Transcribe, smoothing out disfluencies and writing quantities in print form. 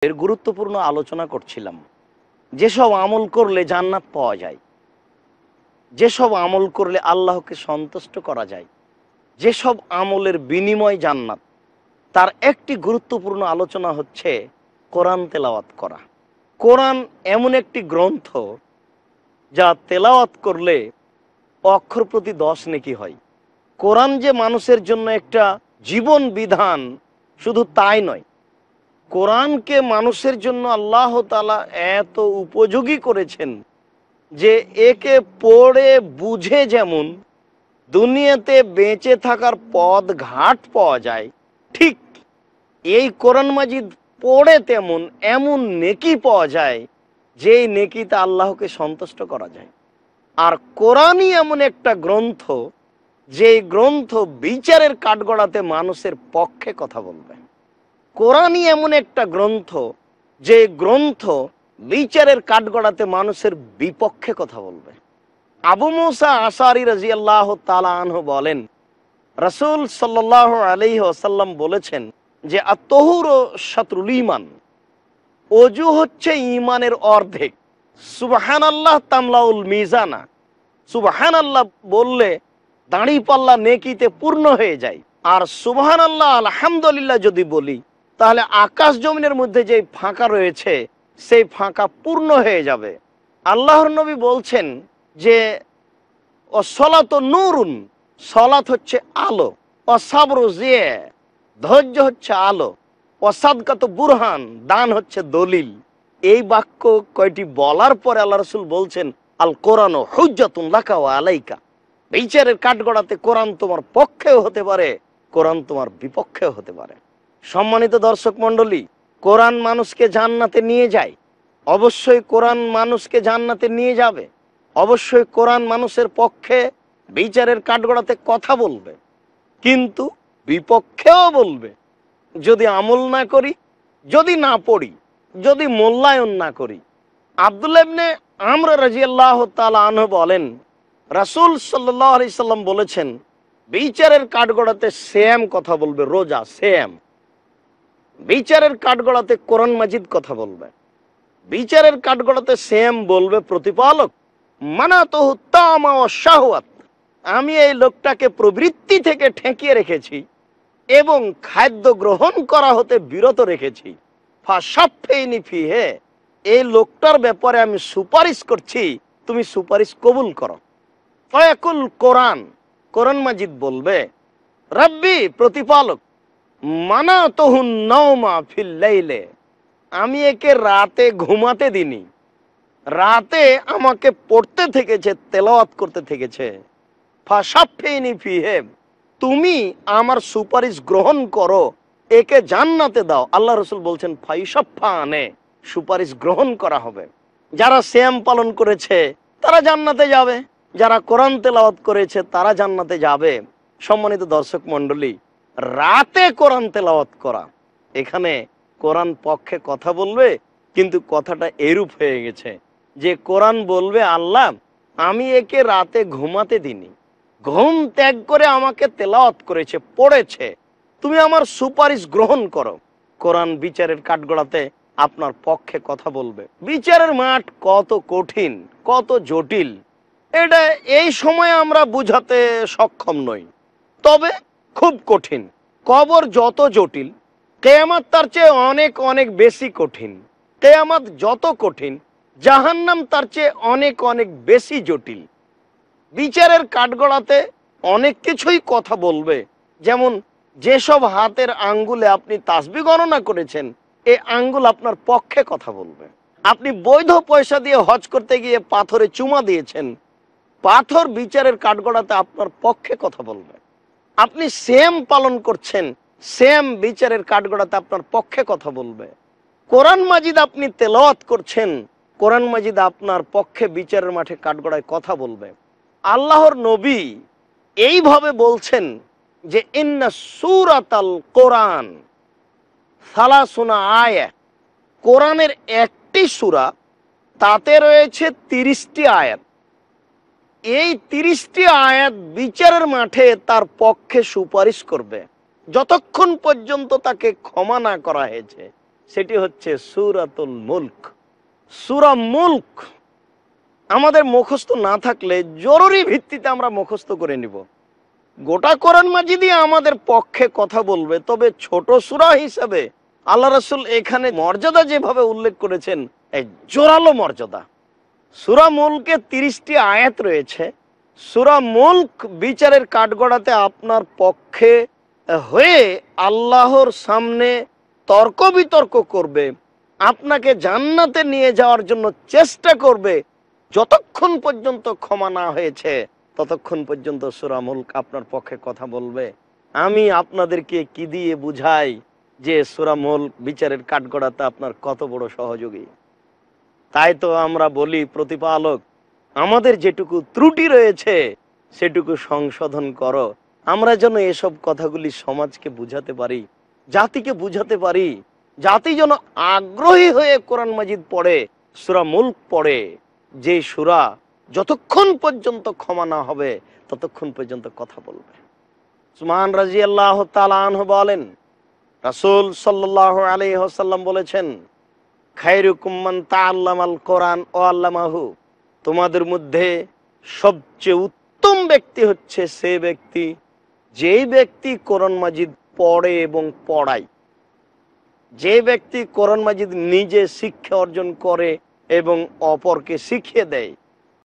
এর গুরুত্বপূর্ণ আলোচনা করছিলাম। যেসব আমল করলে জান্নাত পাওয়া যায়, যেসব আমল করলে আল্লাহকে সন্তুষ্ট করা যায়, যেসব আমলের বিনিময় জান্নাত, তার একটি গুরুত্বপূর্ণ আলোচনা হচ্ছে কোরআন তেলাওয়াত করা। কোরআন এমন একটি গ্রন্থ যা তেলাওয়াত করলে অক্ষর প্রতি 10 নেকি হয়। কোরআন যে মানুষের জন্য একটা জীবন বিধান, শুধু তাই নয়, কোরআনকে মানুষের জন্য আল্লাহ তাআলা এত উপযোগী করেছেন যে একে পড়ে বুঝে যেমন দুনিয়াতে বেঁচে থাকার পথ ঘাট পাওয়া যায়, ঠিক এই কোরআন মাজিদ পড়ে তেমন এমন নেকি পাওয়া যায় যেই নেকিতে আল্লাহকে সন্তুষ্ট করা যায়। আর কোরআনই এমন একটা গ্রন্থ, যেই গ্রন্থ বিচারের কাঠগড়াতে মানুষের পক্ষে কথা বলবে। কোরআনই এমন একটা গ্রন্থ, যে গ্রন্থ বিচারের কাঠগড়াতে মানুষের বিপক্ষে কথা বলবে। আবু মুসা আশআরী রাদিয়াল্লাহু তাআলা আনহু বলেন, রাসূল সাল্লাল্লাহু আলাইহি ওয়াসাল্লাম বলেছেন যে আত-তাহুরু শাতরুল ঈমান, ওযু হচ্ছে ঈমানের অর্ধেক। সুবহানাল্লাহ তামলাউল মিজানা, সুবহানাল্লাহ বললে দাঁড়ি পাল্লা নেকিতে পূর্ণ হয়ে যায়। আর সুবহানাল্লাহ আলহামদুলিল্লাহ যদি বলি, তাহলে আকাশ জমিনের মধ্যে যে ফাঁকা রয়েছে সেই ফাঁকা পূর্ণ হয়ে যাবে। আল্লাহর নবী বলছেন যে অসলাত নূরুন, সলাত হচ্ছে আলো, অসাবরু জিয়া, ধৈর্য হচ্ছে আলো, অসাদকাত বুরহান, দান হচ্ছে দলিল। এই বাক্য কয়টি বলার পরে আল্লাহ রাসূল বলছেন আল কোরআন হুজ্জাতুন লাকা ওয়া আলাইকা, বিচারের কাঠগড়াতে কোরআন তোমার পক্ষেও হতে পারে, কোরআন তোমার বিপক্ষেও হতে পারে। সম্মানিত দর্শক মণ্ডলী, কোরআন মানুষকে জান্নাতে নিয়ে যায়, অবশ্যই কোরআন মানুষকে জান্নাতে নিয়ে যাবে, অবশ্যই কোরআন মানুষের পক্ষে বিচারের কাঠগড়াতে কথা বলবে, কিন্তু বিপক্ষেও বলবে যদি আমল না করি, যদি না পড়ি, যদি মূল্যায়ন না করি। আব্দুল্লাহ ইবনে আমর রাদিয়াল্লাহু তাআলা আনহু বলেন, রাসূল সাল্লাল্লাহু আলাইহি সাল্লাম বলেছেন বিচারের কাঠগড়াতে সেম কথা বলবে, রোজা সেম। বিচারের কাঠগড়াতে কোরআন মাজিদ কথা বলবে, বিচারের কাঠগড়াতে সেম বলবে প্রতিপালক মানাতুহু তামা ওয়া শাহওয়াত, আমি এই লোকটাকে প্রবৃত্তি থেকে ঠেকিয়ে রেখেছি এবং খাদ্য গ্রহণ করা হতে বিরত রেখেছি। ফাশাফিনি ফিহে, এই লোকটার ব্যাপারে আমি সুপারিশ করছি, তুমি সুপারিশ কবুল করো। ফায়াকুল কোরআন, কোরআন মাজিদ বলবে রাব্বি, প্রতিপালক মানাতুহুন নাওমা ফিল লাইলে, আমি একে রাতে ঘুমাতে দিনি, রাতে আমাকে পড়তে থেকেছে, তেলাওয়াত করতে থেকেছে। ফাশাফিনি ফিহে, তুমি আমার সুপারিশ গ্রহণ করো, একে জান্নাতে দাও। আল্লাহ রাসূল বলছেন ফাইশাফানে, সুপারিশ গ্রহণ করা হবে। যারা সিয়াম পালন করেছে তারা জান্নাতে যাবে, যারা কোরআন তেলাওয়াত করেছে তারা জান্নাতে যাবে। সম্মানিত দর্শক মণ্ডলী, রাতে কোরআন তেলাওয়াত করা, এখানে কোরআন পক্ষে কথা বলবে, কিন্তু কথাটা এরূপ হয়ে গেছে যে কোরআন বলবে আল্লাহ আমি একে রাতে ঘুমাতে দিনি, ঘুম ত্যাগ করে আমাকে তেলাওয়াত করেছে, পড়েছে, তুমি আমার সুপারিশ গ্রহণ করো। কোরআন বিচারের কাঠগড়াতে আপনার পক্ষে কথা বলবে। বিচারের মাঠ কত কঠিন, কত জটিল, এটা এই সময় আমরা বুঝাতে সক্ষম নই, তবে খুব কঠিন। কবর যত জটিল, কিয়ামত তার চেয়ে অনেক অনেক বেশি কঠিন। কিয়ামত যত কঠিন, জাহান্নাম তার চেয়ে অনেক অনেক বেশি জটিল। বিচারের কাঠগড়াতে অনেক কিছুই কথা বলবে, যেমন যেসব হাতের আঙ্গুলে আপনি তাসবিহ গণনা করেছেন, এই আঙ্গুল আপনার পক্ষে কথা বলবে। আপনি বৈধ পয়সা দিয়ে হজ করতে গিয়ে পাথরে চুমা দিয়েছেন, পাথর বিচারের কাঠগড়াতে আপনার পক্ষে কথা বলবে। আপনি সিয়াম পালন করছেন, সিয়াম বিচারের কাঠগড়াতে আপনার পক্ষে কথা বলবে। কোরআন মাজিদ আপনি তেলাওয়াত করছেন, কোরআন মাজিদ আপনার পক্ষে বিচারের মাঠে কাঠগড়ায় কথা বলবে। আল্লাহর নবী এইভাবে বলছেন যে ইন্না সূরাতাল কোরআন সালাসুনা আয়া, কোরআনের একটি সূরা, তাতে রয়েছে 30টি আয়াত। এই 30টি আয়াত বিচারের মাঠে তার পক্ষে সুপারিশ করবে, যতক্ষণ পর্যন্ত তাকে ক্ষমা না করা হয়েছে। সেটি হচ্ছে সূরাতুল মুলক। সূরা মুলক আমাদের মুখস্থ না থাকলে জরুরি ভিত্তিতে আমরা মুখস্থ করে নিব। গোটা কোরআন মাজিদই আমাদের পক্ষে কথা বলবে, তবে ছোট সূরা হিসাবে আল্লাহ রাসূল এখানে মর্যাদা যেভাবে উল্লেখ করেছেন, এই জোরালো মর্যাদা। সূরা মুলকে 30টি আয়াত রয়েছে। সূরা মুলক বিচারের কাঠগড়াতে আপনার পক্ষে হয়ে আল্লাহর সামনে তর্ক বিতর্ক করবে, আপনাকে জান্নাতে নিয়ে যাওয়ার জন্য চেষ্টা করবে। যতক্ষণ পর্যন্ত ক্ষমা না হয়েছে ততক্ষণ পর্যন্ত সূরা মুলক আপনার পক্ষে কথা বলবে। আমি আপনাদেরকে কি দিয়ে বুঝাই যে সূরা মুলক বিচারের কাঠগড়াতে আপনার কত বড় সহযোগী। তাই তো আমরা বলি, প্রতিপালক আমাদের যেটুকু ত্রুটি রয়েছে সেটুকু সংশোধন করো, আমরা যেন এসব কথাগুলি সমাজকে বুঝাতে পারি, জাতিকে বুঝাতে পারি। জাতি যেন আগ্রহী হয়ে কোরআন মাজিদ পড়ে, সূরা মুলক পড়ে, যে সূরা যতক্ষণ পর্যন্ত ক্ষমা না হবে ততক্ষণ পর্যন্ত কথা বলবে। উসমান রাদিয়াল্লাহু তাআলা আনহু বলেন, রাসূল সাল্লাল্লাহু আলাইহি ওয়াসাল্লাম বলেছেন, খায়রুকুম মান তাআল্লামাল কোরআন ওয়া আল্লামাহু, তোমাদের মধ্যে সবচেয়ে উত্তম ব্যক্তি হচ্ছে সে ব্যক্তি যেই ব্যক্তি কোরআন মাজিদ পড়ে এবং পড়ায়, যে ব্যক্তি কোরআন মাজিদ নিজে শিক্ষা অর্জন করে এবং অপরকে শিখিয়ে দেয়।